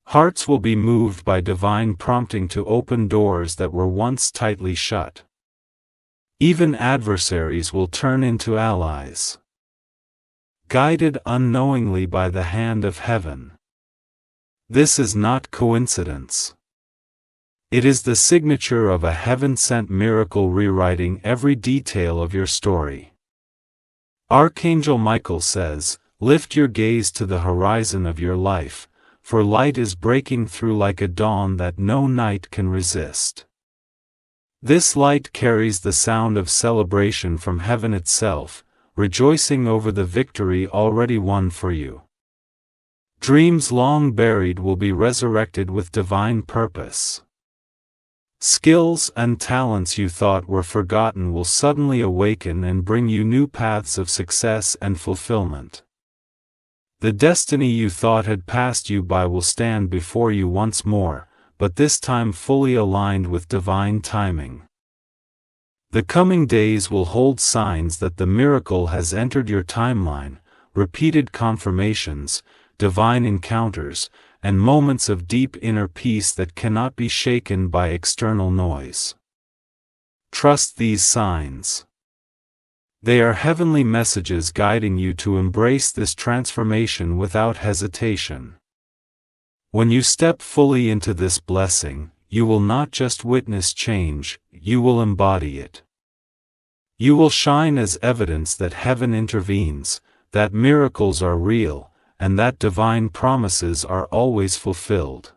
Hearts will be moved by divine prompting to open doors that were once tightly shut. Even adversaries will turn into allies. Guided unknowingly by the hand of heaven. This is not coincidence. It is the signature of a heaven-sent miracle rewriting every detail of your story. Archangel Michael says, "Lift your gaze to the horizon of your life, for light is breaking through like a dawn that no night can resist." This light carries the sound of celebration from heaven itself, rejoicing over the victory already won for you. Dreams long buried will be resurrected with divine purpose. Skills and talents you thought were forgotten will suddenly awaken and bring you new paths of success and fulfillment. The destiny you thought had passed you by will stand before you once more, but this time fully aligned with divine timing. The coming days will hold signs that the miracle has entered your timeline, repeated confirmations, divine encounters, and moments of deep inner peace that cannot be shaken by external noise. Trust these signs. They are heavenly messages guiding you to embrace this transformation without hesitation. When you step fully into this blessing, you will not just witness change, you will embody it. You will shine as evidence that heaven intervenes, that miracles are real, and that divine promises are always fulfilled.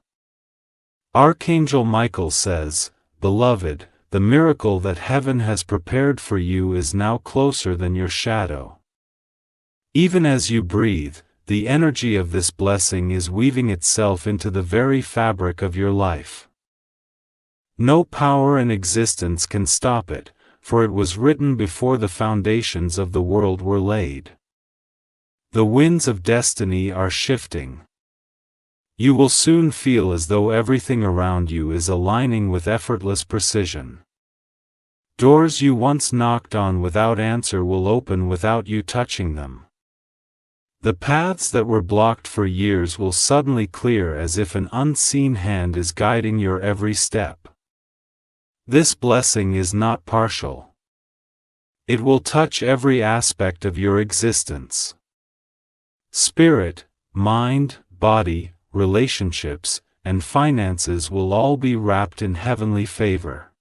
Archangel Michael says, "Beloved, the miracle that heaven has prepared for you is now closer than your shadow." Even as you breathe, the energy of this blessing is weaving itself into the very fabric of your life. No power in existence can stop it, for it was written before the foundations of the world were laid. The winds of destiny are shifting. You will soon feel as though everything around you is aligning with effortless precision. Doors you once knocked on without answer will open without you touching them. The paths that were blocked for years will suddenly clear as if an unseen hand is guiding your every step. This blessing is not partial. It will touch every aspect of your existence. Spirit, mind, body, relationships, and finances will all be wrapped in heavenly favor.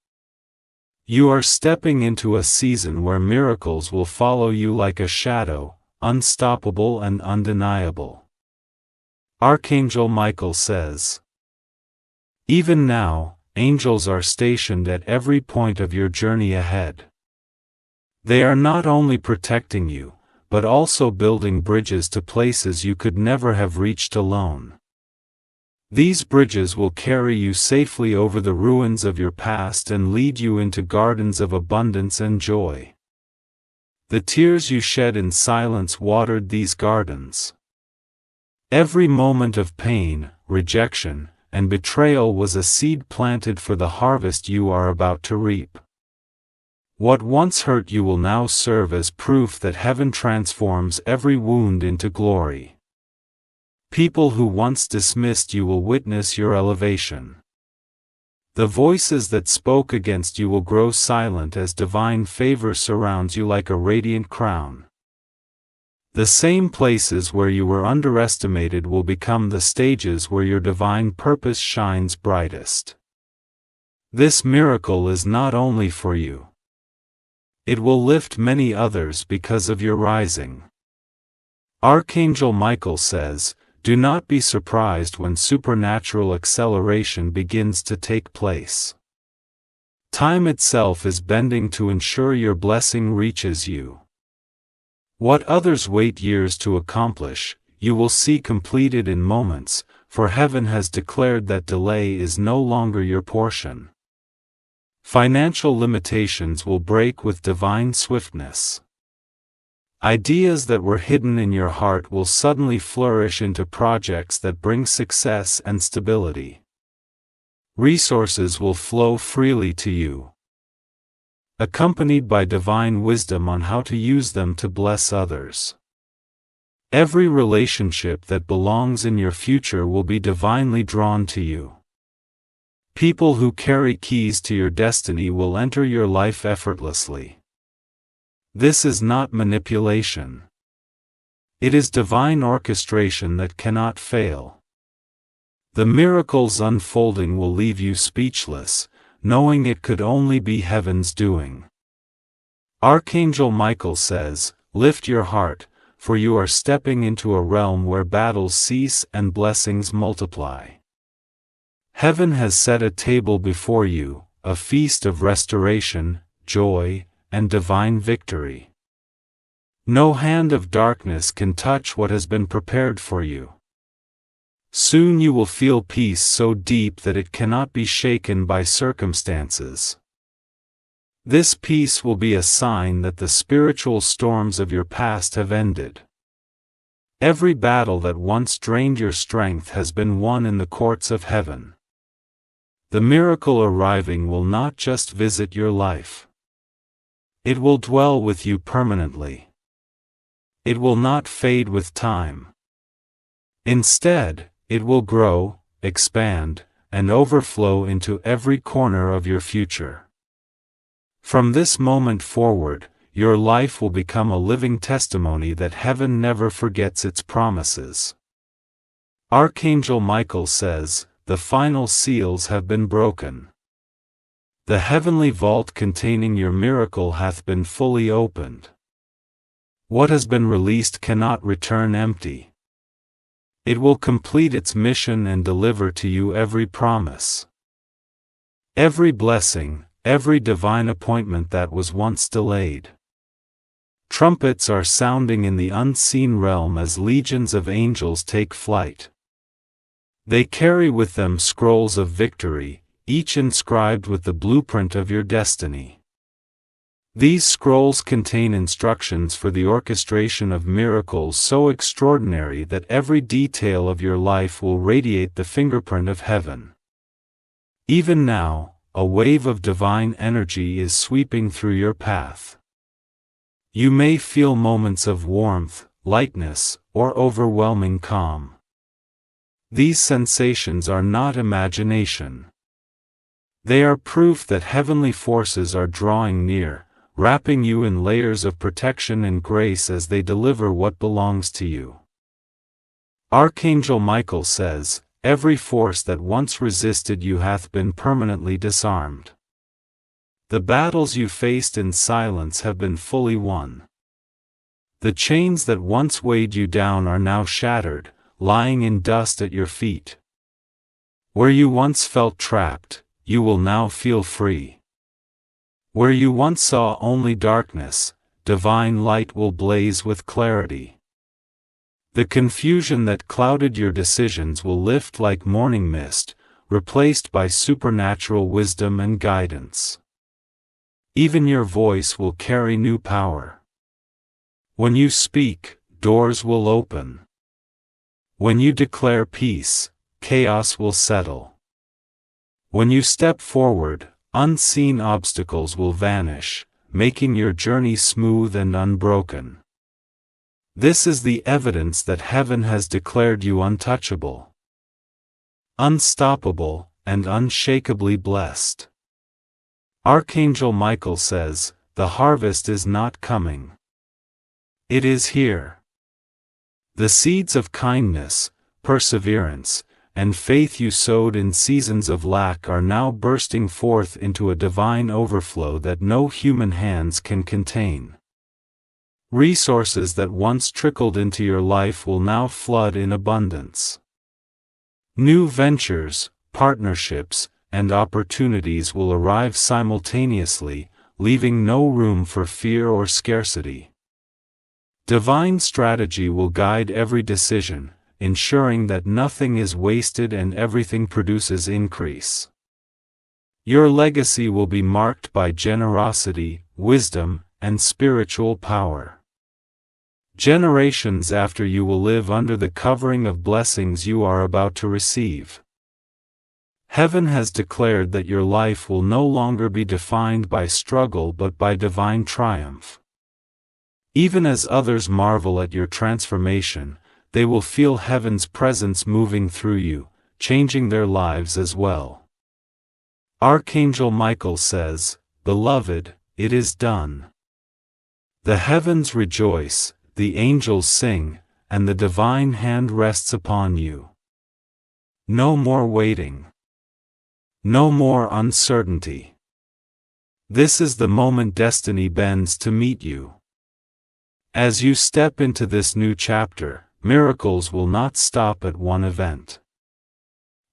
You are stepping into a season where miracles will follow you like a shadow, unstoppable and undeniable. Archangel Michael says, "Even now, angels are stationed at every point of your journey ahead. They are not only protecting you, but also building bridges to places you could never have reached alone. These bridges will carry you safely over the ruins of your past and lead you into gardens of abundance and joy. The tears you shed in silence watered these gardens. Every moment of pain, rejection, and betrayal was a seed planted for the harvest you are about to reap. What once hurt you will now serve as proof that heaven transforms every wound into glory. People who once dismissed you will witness your elevation. The voices that spoke against you will grow silent as divine favor surrounds you like a radiant crown. The same places where you were underestimated will become the stages where your divine purpose shines brightest. This miracle is not only for you. It will lift many others because of your rising. Archangel Michael says, "Do not be surprised when supernatural acceleration begins to take place. Time itself is bending to ensure your blessing reaches you. What others wait years to accomplish, you will see completed in moments, for heaven has declared that delay is no longer your portion. Financial limitations will break with divine swiftness. Ideas that were hidden in your heart will suddenly flourish into projects that bring success and stability. Resources will flow freely to you, accompanied by divine wisdom on how to use them to bless others. Every relationship that belongs in your future will be divinely drawn to you. People who carry keys to your destiny will enter your life effortlessly. This is not manipulation. It is divine orchestration that cannot fail. The miracles unfolding will leave you speechless, knowing it could only be heaven's doing. Archangel Michael says, "Lift your heart, for you are stepping into a realm where battles cease and blessings multiply. Heaven has set a table before you, a feast of restoration, joy, and divine victory. No hand of darkness can touch what has been prepared for you. Soon you will feel peace so deep that it cannot be shaken by circumstances. This peace will be a sign that the spiritual storms of your past have ended. Every battle that once drained your strength has been won in the courts of heaven. The miracle arriving will not just visit your life. It will dwell with you permanently. It will not fade with time. Instead, it will grow, expand, and overflow into every corner of your future. From this moment forward, your life will become a living testimony that heaven never forgets its promises." Archangel Michael says, "The final seals have been broken. The heavenly vault containing your miracle hath been fully opened. What has been released cannot return empty. It will complete its mission and deliver to you every promise. Every blessing, every divine appointment that was once delayed. Trumpets are sounding in the unseen realm as legions of angels take flight. They carry with them scrolls of victory, each inscribed with the blueprint of your destiny. These scrolls contain instructions for the orchestration of miracles so extraordinary that every detail of your life will radiate the fingerprint of heaven. Even now, a wave of divine energy is sweeping through your path. You may feel moments of warmth, lightness, or overwhelming calm. These sensations are not imagination. They are proof that heavenly forces are drawing near, wrapping you in layers of protection and grace as they deliver what belongs to you. Archangel Michael says, "Every force that once resisted you hath been permanently disarmed. The battles you faced in silence have been fully won. The chains that once weighed you down are now shattered, lying in dust at your feet. Where you once felt trapped, you will now feel free. Where you once saw only darkness, divine light will blaze with clarity. The confusion that clouded your decisions will lift like morning mist, replaced by supernatural wisdom and guidance. Even your voice will carry new power. When you speak, doors will open. When you declare peace, chaos will settle. When you step forward, unseen obstacles will vanish, making your journey smooth and unbroken. This is the evidence that heaven has declared you untouchable, unstoppable, and unshakably blessed. Archangel Michael says, "The harvest is not coming. It is here." The seeds of kindness, perseverance, and faith you sowed in seasons of lack are now bursting forth into a divine overflow that no human hands can contain. Resources that once trickled into your life will now flood in abundance. New ventures, partnerships, and opportunities will arrive simultaneously, leaving no room for fear or scarcity. Divine strategy will guide every decision, ensuring that nothing is wasted and everything produces increase. Your legacy will be marked by generosity, wisdom, and spiritual power. Generations after you will live under the covering of blessings you are about to receive. Heaven has declared that your life will no longer be defined by struggle but by divine triumph. Even as others marvel at your transformation, they will feel heaven's presence moving through you, changing their lives as well. Archangel Michael says, "Beloved, it is done." The heavens rejoice, the angels sing, and the divine hand rests upon you. No more waiting. No more uncertainty. This is the moment destiny bends to meet you. As you step into this new chapter, miracles will not stop at one event.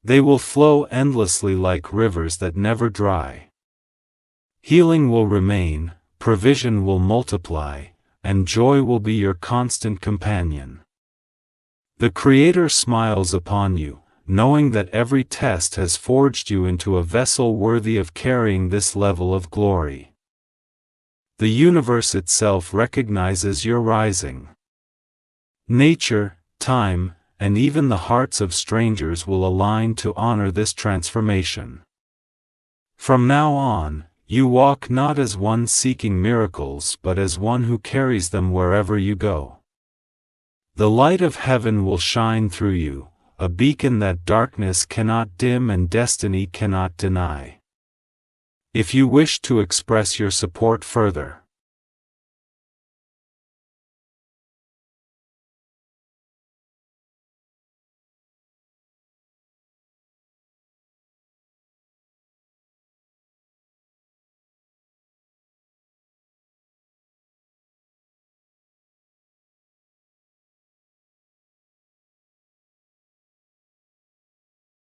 They will flow endlessly like rivers that never dry. Healing will remain, provision will multiply, and joy will be your constant companion. The Creator smiles upon you, knowing that every test has forged you into a vessel worthy of carrying this level of glory. The universe itself recognizes your rising. Nature, time, and even the hearts of strangers will align to honor this transformation. From now on, you walk not as one seeking miracles but as one who carries them wherever you go. The light of heaven will shine through you, a beacon that darkness cannot dim and destiny cannot deny. If you wish to express your support further,